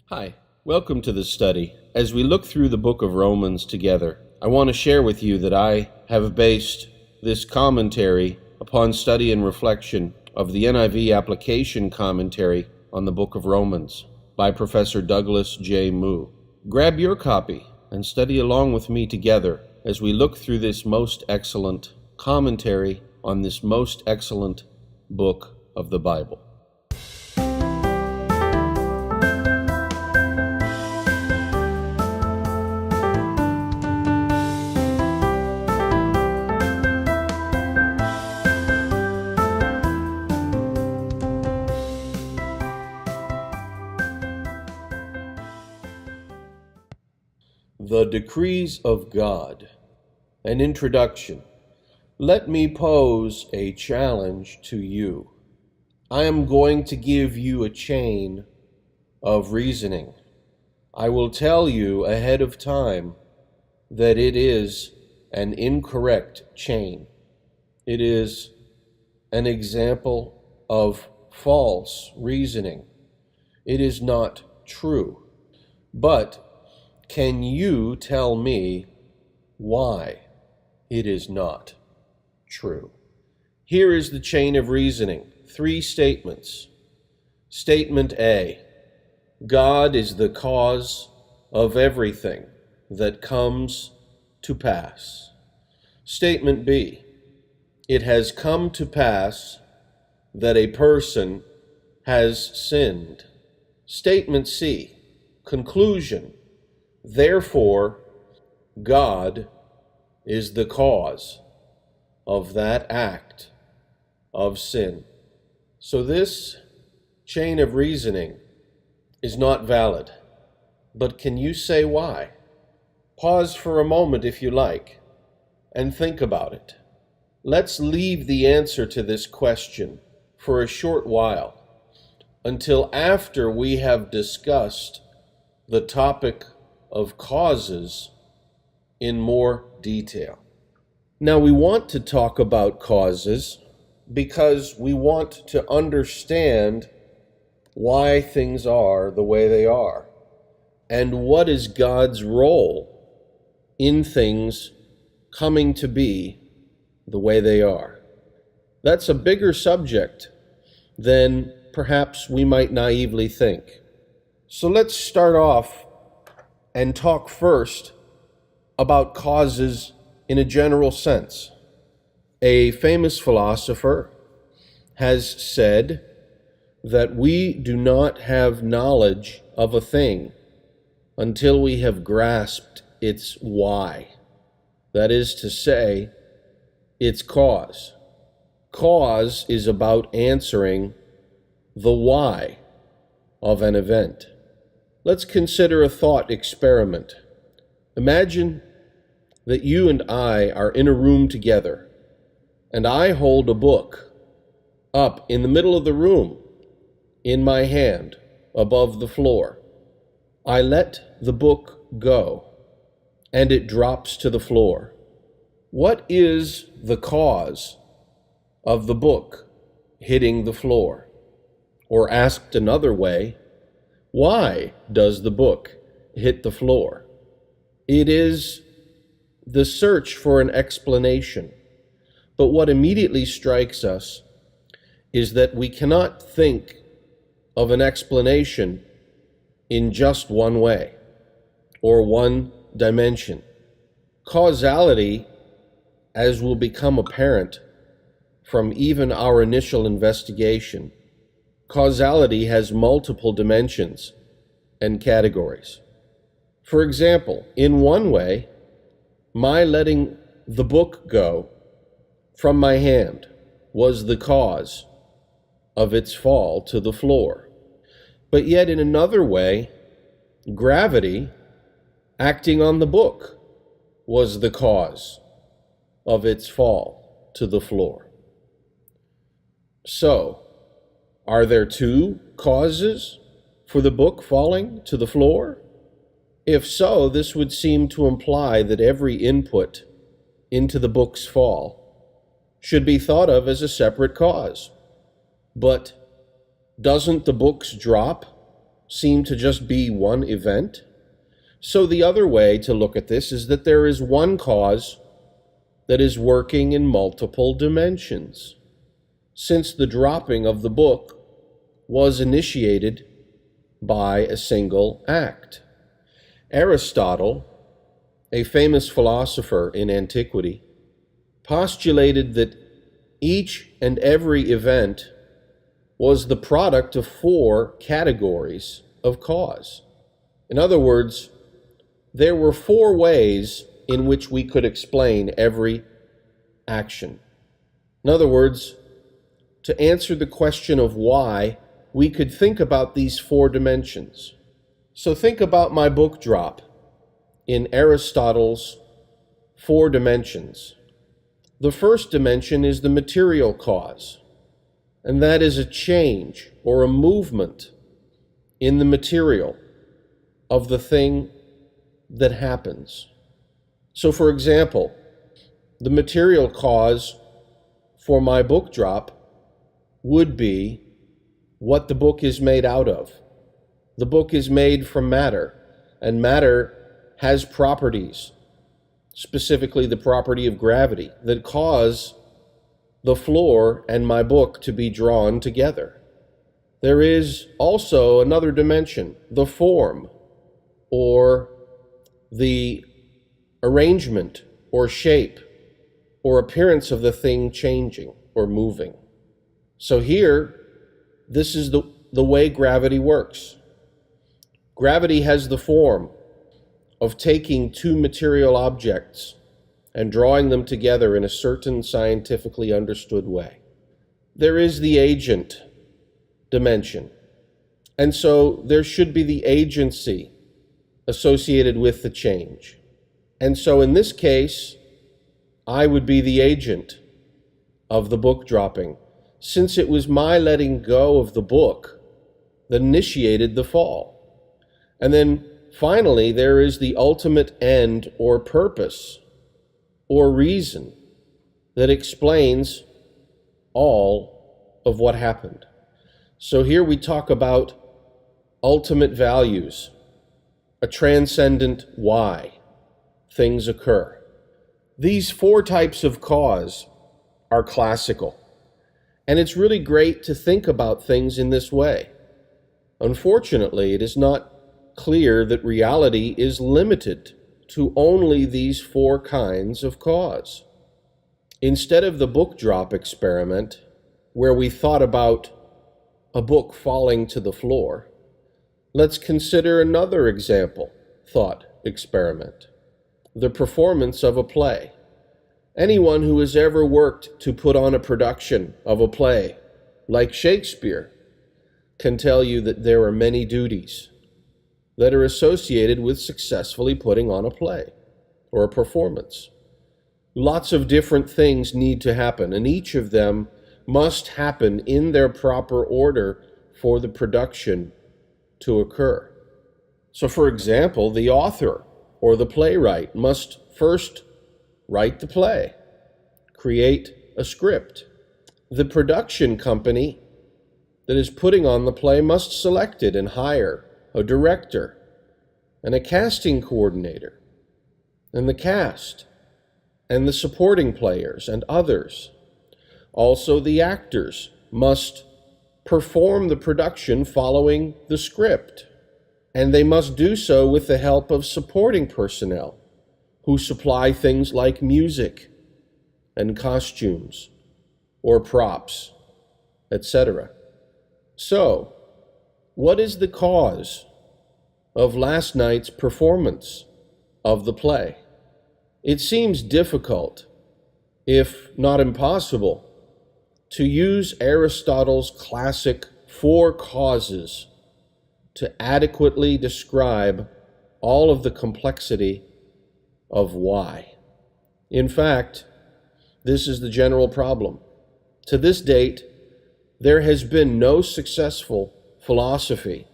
Hi, welcome to this study. As we look through the book of Romans together, I want to share with you that I have based this commentary upon study and reflection of the NIV application commentary on the book of Romans by Professor Douglas J. Moo. Grab your copy and study along with me together as we look through this most excellent commentary on this most excellent book of the Bible. The Decrees of God. An introduction. Let me pose a challenge to you. I am going to give you a chain of reasoning. I will tell you ahead of time that it is an incorrect chain. It is an example of false reasoning. It is not true. But can you tell me why it is not true? Here is the chain of reasoning. 3 statements. Statement A: God is the cause of everything that comes to pass. Statement B: it has come to pass that a person has sinned. Statement C: conclusion: therefore, God is the cause of that act of sin. So this chain of reasoning is not valid. But can you say why? Pause for a moment if you like, and think about it. Let's leave the answer to this question for a short while, until after we have discussed the topic of causes in more detail. Now, we want to talk about causes because we want to understand why things are the way they are, and what is God's role in things coming to be the way they are. That's a bigger subject than perhaps we might naively think. So let's start off and talk first about causes in a general sense. A famous philosopher has said that we do not have knowledge of a thing until we have grasped its why. That is to say, its cause. Cause is about answering the why of an event. Let's consider a thought experiment. Imagine that you and I are in a room together, and I hold a book up in the middle of the room in my hand above the floor. I let the book go, and it drops to the floor. What is the cause of the book hitting the floor? Or asked another way, why does the book hit the floor? It is the search for an explanation. But what immediately strikes us is that we cannot think of an explanation in just one way or one dimension. Causality, as will become apparent from even our initial investigation, causality has multiple dimensions and categories. For example, in one way, my letting the book go from my hand was the cause of its fall to the floor. But yet in another way, gravity acting on the book was the cause of its fall to the floor. So, are there 2 causes for the book falling to the floor? If so, this would seem to imply that every input into the book's fall should be thought of as a separate cause. But doesn't the books drop seem to just be one event. So the other way to look at this is that there is one cause that is working in multiple dimensions, since the dropping of the book was initiated by a single act. Aristotle, a famous philosopher in antiquity, postulated that each and every event was the product of 4 categories of cause. In other words, there were 4 ways in which we could explain every action. In other words, to answer the question of why, we could think about these 4 dimensions. So think about my book drop in Aristotle's 4 dimensions. The first dimension is the material cause, and that is a change or a movement in the material of the thing that happens. So for example, the material cause for my book drop would be what the book is made out of. The book is made from matter, and matter has properties, specifically the property of gravity, that cause the floor and my book to be drawn together. There is also another dimension, the form, or the arrangement or shape or appearance of the thing changing or moving. So here, this is the way gravity works. Gravity has the form of taking 2 material objects and drawing them together in a certain scientifically understood way. There is the agent dimension, and so there should be the agency associated with the change. And so in this case, I would be the agent of the book dropping, since it was my letting go of the book that initiated the fall. And then finally, there is the ultimate end or purpose or reason that explains all of what happened. So here we talk about ultimate values, a transcendent why things occur. These 4 types of cause are classical, and it's really great to think about things in this way. Unfortunately, it is not clear that reality is limited to only these 4 kinds of cause. Instead of the book drop experiment, where we thought about a book falling to the floor, let's consider another example thought experiment, the performance of a play. Anyone who has ever worked to put on a production of a play, like Shakespeare, can tell you that there are many duties that are associated with successfully putting on a play or a performance. Lots of different things need to happen, and each of them must happen in their proper order for the production to occur. So, for example, the author or the playwright must first write the play, create a script. The production company that is putting on the play must select it and hire a director and a casting coordinator and the cast and the supporting players and others. Also, the actors must perform the production following the script, and they must do so with the help of supporting personnel who supply things like music and costumes or props, etc. So, what is the cause of last night's performance of the play? It seems difficult, if not impossible, to use Aristotle's classic 4 causes to adequately describe all of the complexity of why. In fact, this is the general problem. To this date, there has been no successful philosophy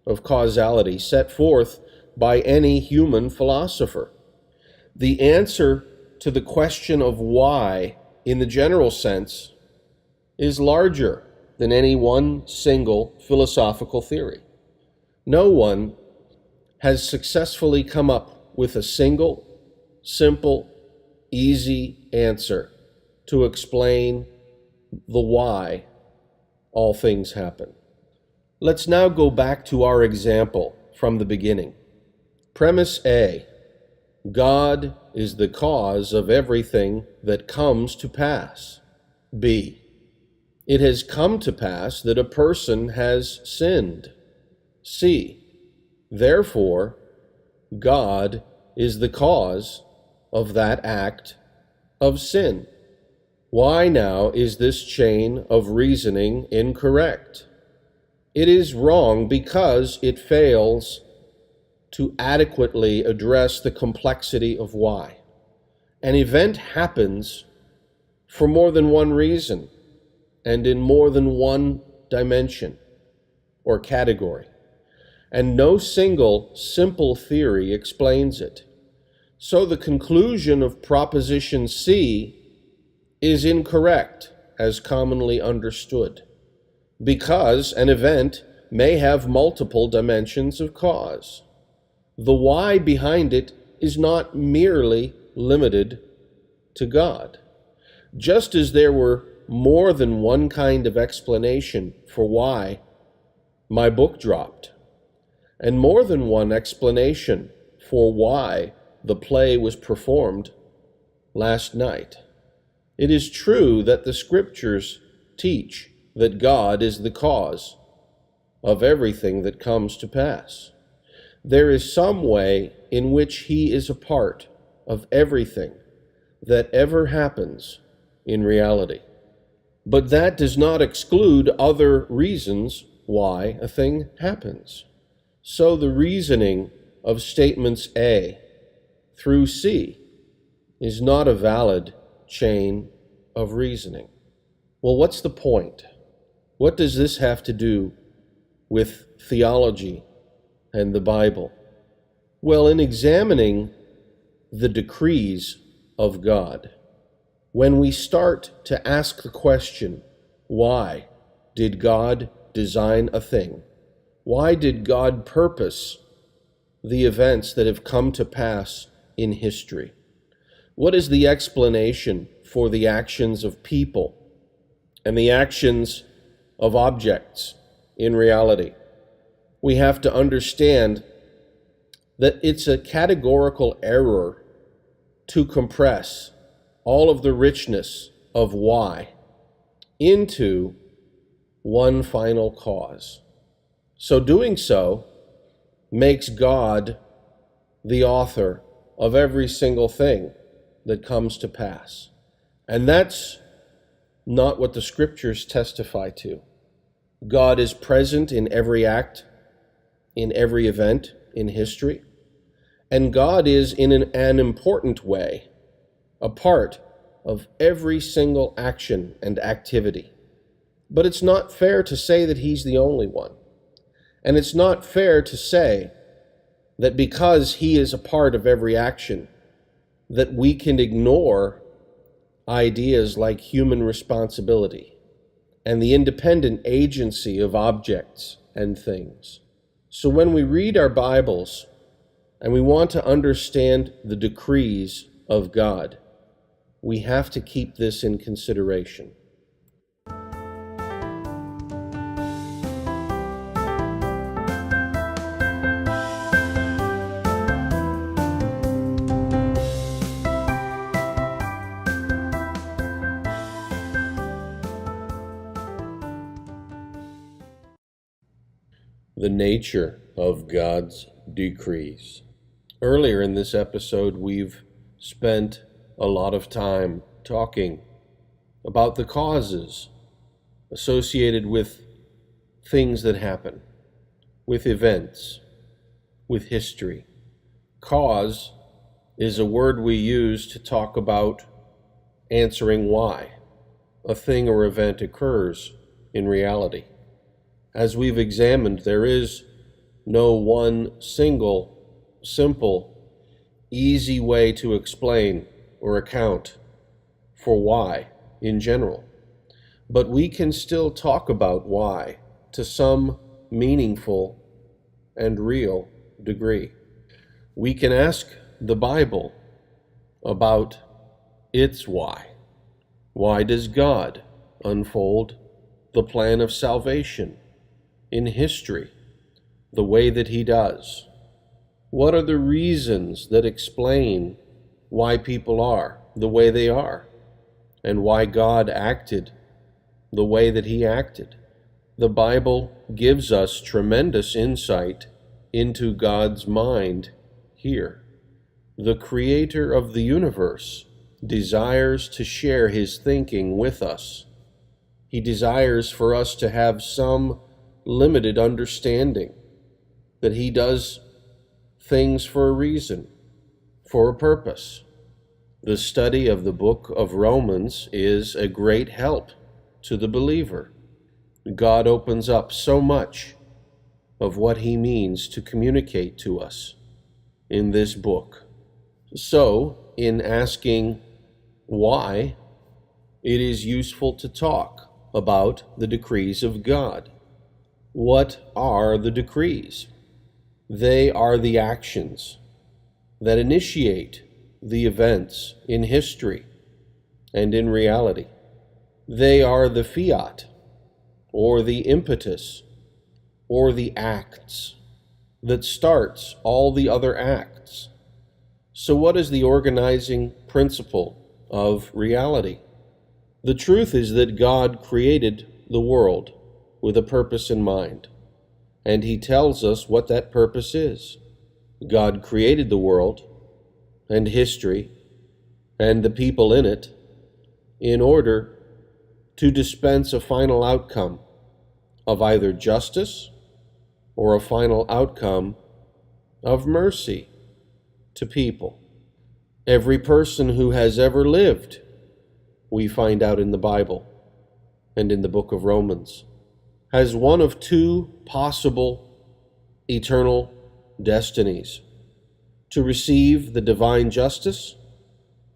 of causality set forth by any human philosopher. The answer to the question of why, in the general sense, is larger than any one single philosophical theory. No one has successfully come up with a single, simple, easy answer to explain the why all things happen. Let's now go back to our example from the beginning. Premise A: God is the cause of everything that comes to pass. B: it has come to pass that a person has sinned. C: therefore, God is the cause of that act of sin. Why now is this chain of reasoning incorrect? It is wrong because it fails to adequately address the complexity of why. An event happens for more than one reason and in more than one dimension or category, and no single simple theory explains it. So the conclusion of Proposition C is incorrect as commonly understood, because an event may have multiple dimensions of cause. The why behind it is not merely limited to God. Just as there were more than one kind of explanation for why my book dropped, and more than one explanation for why the play was performed last night, it is true that the Scriptures teach that God is the cause of everything that comes to pass. There is some way in which He is a part of everything that ever happens in reality. But that does not exclude other reasons why a thing happens. So the reasoning of statements A through C is not a valid chain of reasoning. Well, what's the point? What does this have to do with theology and the Bible? Well, in examining the decrees of God, when we start to ask the question, why did God design a thing? Why did God purpose the events that have come to pass in history? What is the explanation for the actions of people and the actions of objects in reality? We have to understand that it's a categorical error to compress all of the richness of why into one final cause. So doing so makes God the author of every single thing that comes to pass. And that's not what the Scriptures testify to. God is present in every act, in every event in history, and God is in an important way a part of every single action and activity. But it's not fair to say that He's the only one. And it's not fair to say that because He is a part of every action, that we can ignore ideas like human responsibility and the independent agency of objects and things. So when we read our Bibles and we want to understand the decrees of God, we have to keep this in consideration. The nature of God's decrees. Earlier in this episode, we've spent a lot of time talking about the causes associated with things that happen, with events, with history. Cause is a word we use to talk about answering why a thing or event occurs in reality. As we've examined, there is no one single, simple, easy way to explain or account for why in general. But we can still talk about why to some meaningful and real degree. We can ask the Bible about its why. Why does God unfold the plan of salvation in history the way that he does? What are the reasons that explain why people are the way they are and why God acted the way that he acted? The Bible gives us tremendous insight into God's mind here. The creator of the universe desires to share his thinking with us. He desires for us to have some limited understanding that he does things for a reason, for a purpose. The study of the book of Romans is a great help to the believer. God opens up so much of what he means to communicate to us in this book. So, in asking why, it is useful to talk about the decrees of God. What are the decrees? They are the actions that initiate the events in history and in reality. They are the fiat, or the impetus, or the acts that starts all the other acts. So what is the organizing principle of reality? The truth is that God created the world with a purpose in mind, and he tells us what that purpose is. God created the world and history and the people in it in order to dispense a final outcome of either justice or a final outcome of mercy to people. Every person who has ever lived, we find out in the Bible and in the book of Romans, has one of two possible eternal destinies: to receive the divine justice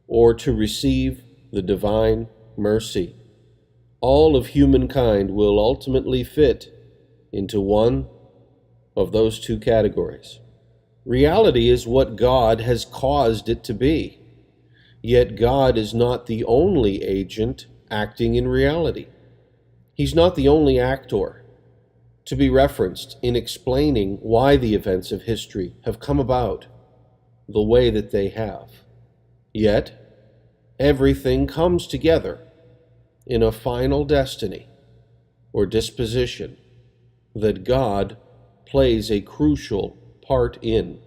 or to receive the divine mercy. All of humankind will ultimately fit into one of those two categories. Reality is what God has caused it to be. Yet God is not the only agent acting in reality. He's not the only actor to be referenced in explaining why the events of history have come about the way that they have. Yet, everything comes together in a final destiny or disposition that God plays a crucial part in.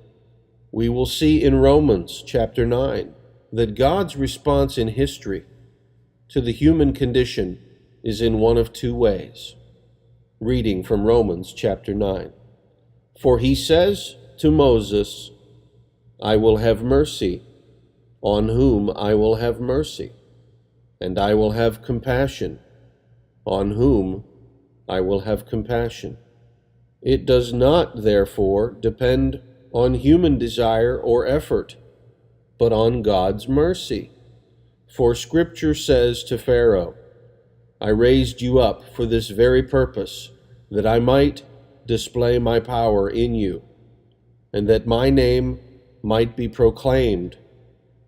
We will see in Romans chapter 9 that God's response in history to the human condition is in one of two ways. Reading from Romans chapter 9. For he says to Moses, I will have mercy on whom I will have mercy, and I will have compassion on whom I will have compassion. It does not, therefore, depend on human desire or effort, but on God's mercy. For Scripture says to Pharaoh, I raised you up for this very purpose, that I might display my power in you, and that my name might be proclaimed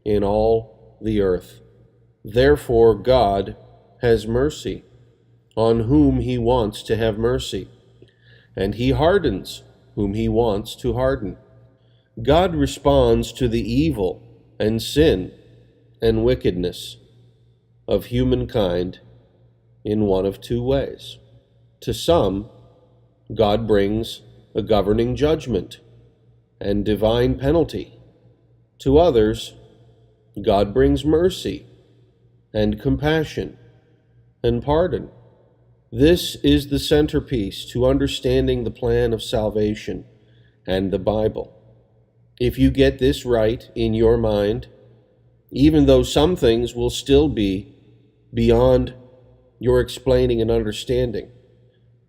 in all the earth. Therefore God has mercy on whom he wants to have mercy, and he hardens whom he wants to harden. God responds to the evil and sin and wickedness of humankind in one of two ways. To some, God brings a governing judgment and divine penalty. To others, God brings mercy and compassion and pardon. This is the centerpiece to understanding the plan of salvation and the Bible. If you get this right in your mind, even though some things will still be beyond your explaining and understanding,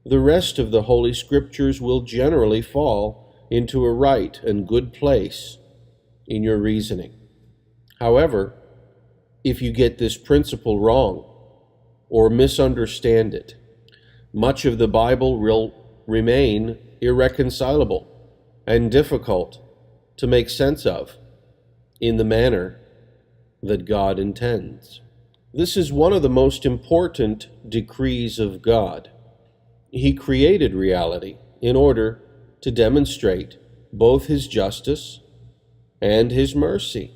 the rest of the Holy Scriptures will generally fall into a right and good place in your reasoning. However, if you get this principle wrong or misunderstand it, much of the Bible will remain irreconcilable and difficult to make sense of in the manner that God intends. This is one of the most important decrees of God. He created reality in order to demonstrate both His justice and His mercy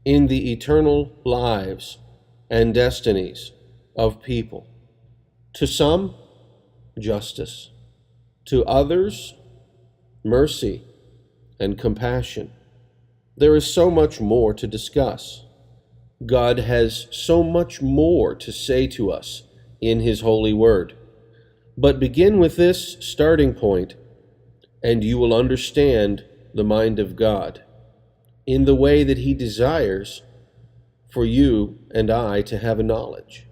in the eternal lives and destinies of people. To some, justice. To others, mercy and compassion. There is so much more to discuss. God has so much more to say to us in His holy word. But begin with this starting point, and you will understand the mind of God in the way that He desires for you and I to have a knowledge.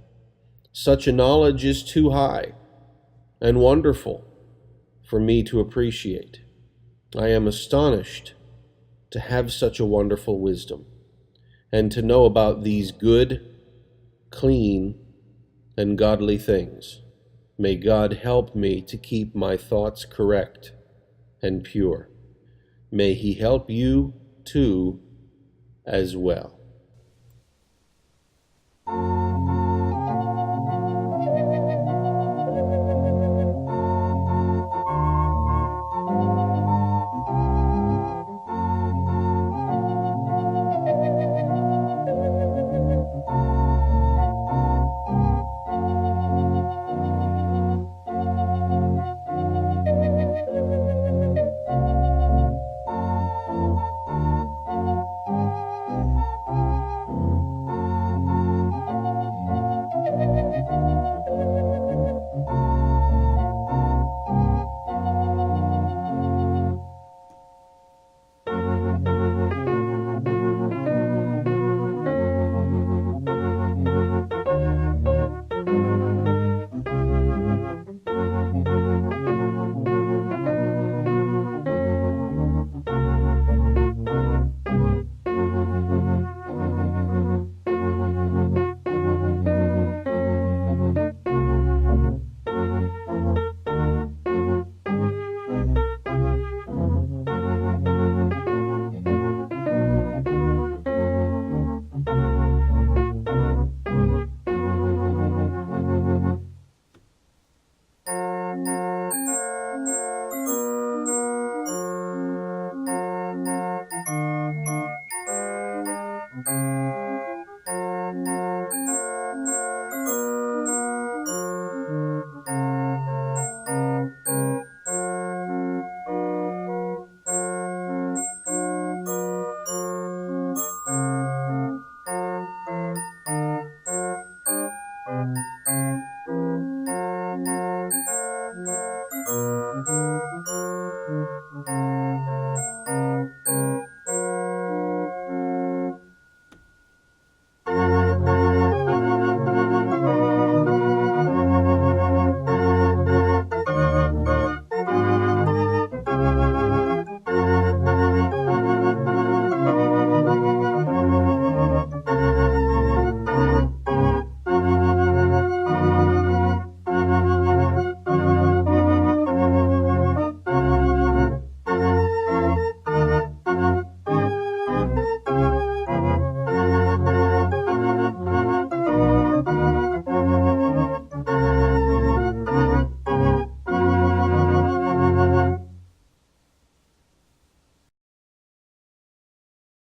Such a knowledge is too high and wonderful for me to appreciate. I am astonished to have such a wonderful wisdom and to know about these good, clean, and godly things. May God help me to keep my thoughts correct and pure. May He help you too as well.